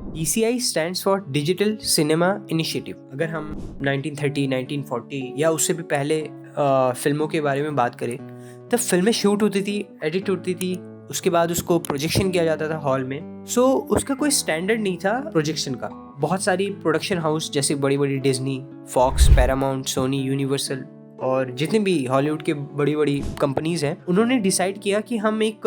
DCI stands for digital cinema initiative. अगर हम 1930, 1940 या उससे भी पहले फिल्मों के बारे में बात करें, तब फिल्में शूट होती थी, एडिट होती थी, उसके बाद उसको प्रोजेक्शन किया जाता था हॉल में। सो उसका कोई स्टैंडर्ड नहीं था प्रोजेक्शन का। बहुत सारी प्रोडक्शन हाउस जैसे बड़ी बड़ी Disney, Fox, Paramount, Sony, Universal और जितने भी हॉलीवुड के बड़ी बड़ी कंपनीज हैं, उन्होंने डिसाइड किया कि हम एक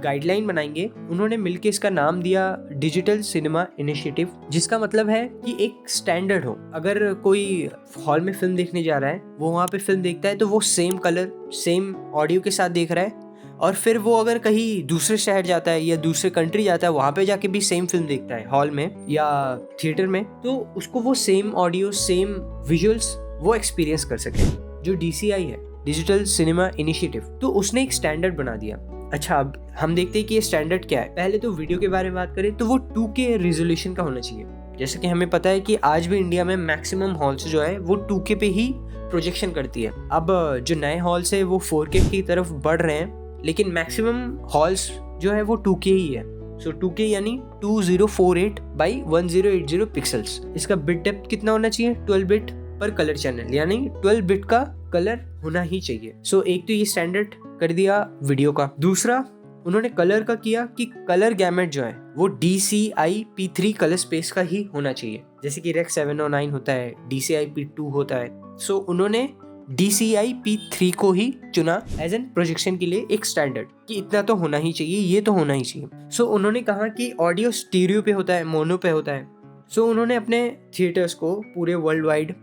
गाइडलाइन बनाएंगे। उन्होंने मिलकर इसका नाम दिया डिजिटल सिनेमा इनिशिएटिव, जिसका मतलब है कि एक स्टैंडर्ड हो। अगर कोई हॉल में फिल्म देखने जा रहा है, वो वहाँ पे फिल्म देखता है तो वो सेम कलर, सेम ऑडियो के साथ देख रहा है, और फिर वो अगर कहीं दूसरे शहर जाता है या दूसरे कंट्री जाता है, वहाँ पे जाके भी सेम फिल्म देखता है हॉल में या थिएटर में, तो उसको वो सेम ऑडियो, सेम विजुअल्स वो एक्सपीरियंस कर सके। जो DCI है, डिजिटल सिनेमा इनिशिएटिव, तो उसने एक स्टैंडर्ड बना दिया। अच्छा, अब हम देखते हैं कि ये स्टैंडर्ड क्या है। पहले तो वीडियो के बारे में बात करें तो वो 2K रेजोल्यूशन का होना चाहिए। जैसे कि हमें पता है कि आज भी इंडिया में मैक्सिमम हॉल्स जो है वो 2K पे ही प्रोजेक्शन करती है। अब जो नए हॉल्स है वो 4K की तरफ बढ़ रहे हैं, लेकिन मैक्सिमम हॉल्स जो है वो 2K ही है। सो 2K यानी 2048 बाई 1080 पिक्सल्स। इसका बिट डेप्थ कितना होना चाहिए? 12 बिट पर कलर चैनल, यानी 12 बिट का कलर होना ही चाहिए। सो एक तो ये स्टैंडर्ड कर दिया वीडियो का। दूसरा, उन्होंने कलर का किया कि कलर गैमेट जो है वो DCI P3 कलर स्पेस का ही होना चाहिए। जैसे कि Rec 709 होता है, DCI P2 होता है। सो उन्होंने DCI P3 को ही चुना एज एन प्रोजेक्शन के लिए एक स्टैंडर्ड, कि इतना तो होना ही चाहिए, ये तो होना ही चाहिए। सो उन्होंने कहा कि ऑडियो स्टीरियो पे होता है, मोनो पे होता है। सो उन्होंने अपने थिएटर्स को पूरे वर्ल्ड वाइड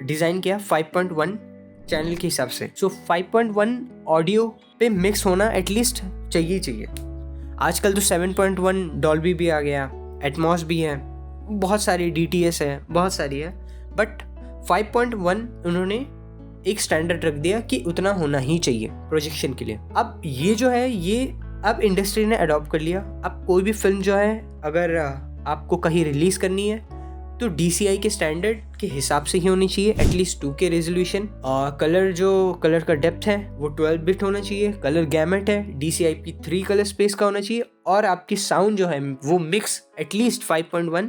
डिज़ाइन किया 5.1 चैनल के हिसाब से। सो 5.1 ऑडियो पे मिक्स होना एटलीस्ट चाहिए। आजकल तो 7.1 डॉल्बी भी आ गया, एटमॉस भी है, बहुत सारी DTS है, बहुत सारी है, बट 5.1 उन्होंने एक स्टैंडर्ड रख दिया कि उतना होना ही चाहिए प्रोजेक्शन के लिए। अब ये जो है, ये अब इंडस्ट्री ने अडॉप्ट कर लिया। अब कोई भी फिल्म जो है, अगर आपको कहीं रिलीज करनी है तो DCI के स्टैंडर्ड के हिसाब से ही होनी चाहिए, एटलीस्ट 2K रेजोल्यूशन। और कलर का डेप्थ है वो 12 बिट होना चाहिए, कलर गैमेट है DCI P3 कलर स्पेस का होना चाहिए, और आपकी साउंड जो है वो मिक्स एटलीस्ट 5.1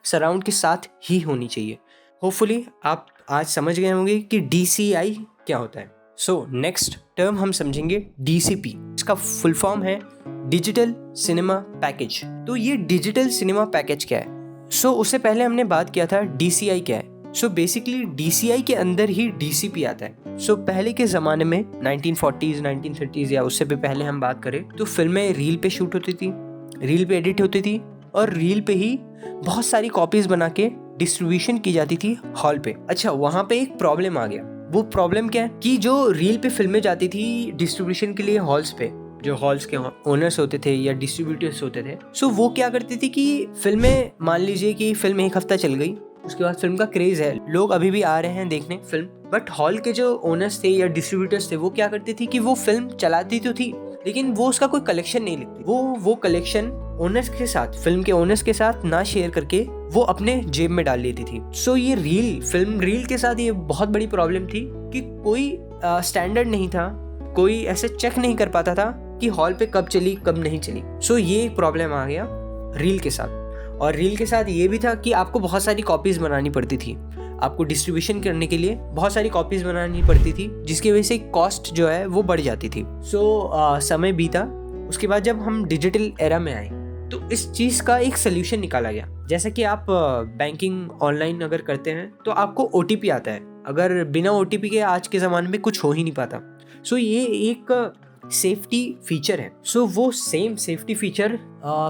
सराउंड के साथ ही होनी चाहिए। होपफुली आप आज समझ गए होंगे कि DCI क्या होता है। सो नेक्स्ट टर्म हम समझेंगे DCP। इसका फुल फॉर्म है डिजिटल सिनेमा पैकेज। तो ये डिजिटल सिनेमा पैकेज क्या है? सो उससे पहले हमने बात किया था DCI क्या है। सो बेसिकली DCI के अंदर ही DCP आता है। सो पहले के ज़माने में 1940s, 1930s या उससे भी पहले हम बात करें तो फिल्में रील पे शूट होती थी, रील पे एडिट होती थी, और रील पे ही बहुत सारी कॉपीज़ बना के डिस्ट्रीब्यूशन की जाती थी हॉल पे। अच्छा, वहाँ पे एक प्रॉब्लम आ गया। वो प्रॉब्लम क्या है कि जो रील पे फिल्में जाती थी डिस्ट्रीब्यूशन के लिए हॉल्स पे, जो हॉल्स के ओनर्स होते थे या डिस्ट्रीब्यूटर्स होते थे, सो वो क्या करते थे कि फिल्में, मान लीजिए कि फिल्म एक हफ्ता चल गई, उसके बाद फिल्म का क्रेज है, लोग अभी भी आ रहे हैं देखने फिल्म, बट हॉल के जो ओनर्स थे या डिस्ट्रीब्यूटर्स थे वो क्या करते थे कि वो फिल्म चलाती तो थी, लेकिन वो उसका कोई कलेक्शन नहीं लिखती। वो कलेक्शन ओनर्स के साथ, फिल्म के ओनर्स के साथ ना शेयर करके वो अपने जेब में डाल लेती थी। सो ये फिल्म रील के साथ ये बहुत बड़ी प्रॉब्लम थी कि कोई स्टैंडर्ड नहीं था, कोई ऐसे चेक नहीं कर पाता था कि हॉल पे कब चली कब नहीं चली। सो ये एक प्रॉब्लम आ गया रील के साथ। और रील के साथ ये भी था कि आपको बहुत सारी कॉपीज बनानी पड़ती थी, आपको डिस्ट्रीब्यूशन करने के लिए बहुत सारी कॉपीज बनानी पड़ती थी, जिसकी वजह से कॉस्ट जो है वो बढ़ जाती थी। सो समय बीता, उसके बाद जब हम डिजिटल एरा में आए तो इस चीज़ का एक सोल्यूशन निकाला गया। जैसे कि आप बैंकिंग ऑनलाइन अगर करते हैं तो आपको OTP आता है, अगर बिना OTP के आज के ज़माने में कुछ हो ही नहीं पाता। सो ये एक सेफ्टी फीचर है। सो वो सेम सेफ्टी फीचर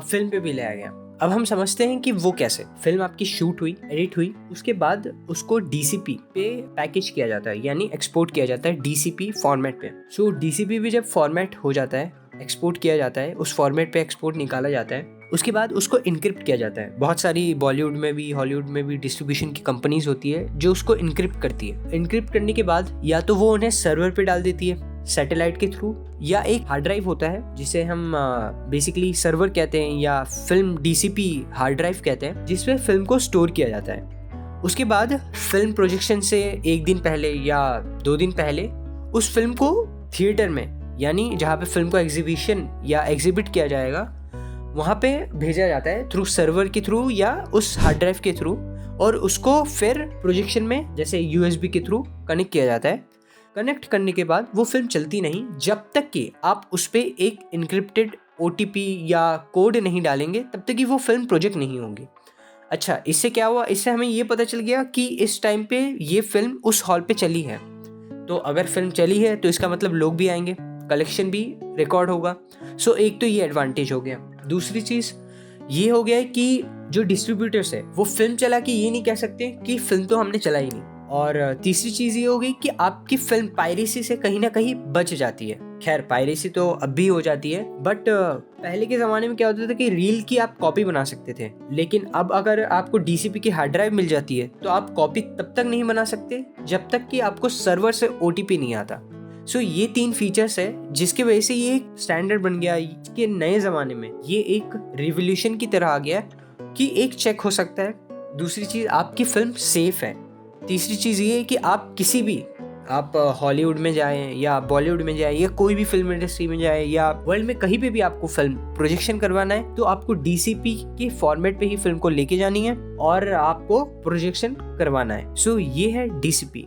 फिल्म पे भी लाया गया। अब हम समझते हैं कि वो कैसे। फिल्म आपकी शूट हुई, एडिट हुई, उसके बाद उसको DCP पे पैकेज किया जाता है, यानी एक्सपोर्ट किया जाता है DCP फॉर्मेट पे। सो DCP भी जब फॉर्मेट हो जाता है, एक्सपोर्ट किया जाता है, उस फॉर्मेट पे एक्सपोर्ट निकाला जाता है, उसके बाद उसको इनक्रिप्ट किया जाता है। बहुत सारी बॉलीवुड में भी, हॉलीवुड में भी डिस्ट्रीब्यूशन की कंपनीज होती है जो उसको इनक्रिप्ट करती है। इनक्रिप्ट करने के बाद या तो वो उन्हें सर्वर पे डाल देती है सैटेलाइट के थ्रू, या एक हार्ड ड्राइव होता है जिसे हम बेसिकली सर्वर कहते हैं या फिल्म DCP हार्ड ड्राइव कहते हैं, जिसमें फिल्म को स्टोर किया जाता है। उसके बाद फिल्म प्रोजेक्शन से एक दिन पहले या 2 दिन पहले उस फिल्म को थिएटर में, यानी जहाँ पे फिल्म को एग्जीबिशन या एग्जिबिट किया जाएगा, वहाँ पे भेजा जाता है थ्रू सर्वर के थ्रू या उस हार्ड ड्राइव के थ्रू, और उसको फिर प्रोजेक्शन में जैसे USB के थ्रू कनेक्ट किया जाता है। कनेक्ट करने के बाद वो फिल्म चलती नहीं जब तक कि आप उस पर एक इनक्रिप्टेड OTP या कोड नहीं डालेंगे, तब तक कि वो फिल्म प्रोजेक्ट नहीं होगी। अच्छा, इससे क्या हुआ, इससे हमें ये पता चल गया कि इस टाइम पे ये फिल्म उस हॉल पे चली है। तो अगर फिल्म चली है तो इसका मतलब लोग भी आएंगे, कलेक्शन भी रिकॉर्ड होगा। सो एक तो ये एडवांटेज हो गया। दूसरी चीज़ ये हो गया है कि जो डिस्ट्रीब्यूटर्स है वो फिल्म चला के ये नहीं कह सकते कि फिल्म तो हमने चलाई नहीं। और तीसरी चीज़ ये हो गई कि आपकी फिल्म पायरेसी से कहीं ना कहीं बच जाती है। खैर, पायरेसी तो अब भी हो जाती है, बट पहले के ज़माने में क्या होता था कि रील की आप कॉपी बना सकते थे, लेकिन अब अगर आपको DCP की हार्ड ड्राइव मिल जाती है तो आप कॉपी तब तक नहीं बना सकते जब तक कि आपको सर्वर से OTP नहीं आता। सो ये 3 फीचर्स है जिसकी वजह से ये एक स्टैंडर्ड बन गया। इसके नए ज़माने में ये एक रिवोल्यूशन की तरह आ गया कि एक चेक हो सकता है। दूसरी चीज़, आपकी फिल्म सेफ है। तीसरी चीज़ ये है कि आप किसी भी, आप हॉलीवुड में जाएं या बॉलीवुड में जाएं या कोई भी फिल्म इंडस्ट्री में जाएं या वर्ल्ड में कहीं पे भी आपको फिल्म प्रोजेक्शन करवाना है तो आपको DCP के फॉर्मेट पे ही फिल्म को लेके जानी है और आपको प्रोजेक्शन करवाना है। सो ये है DCP।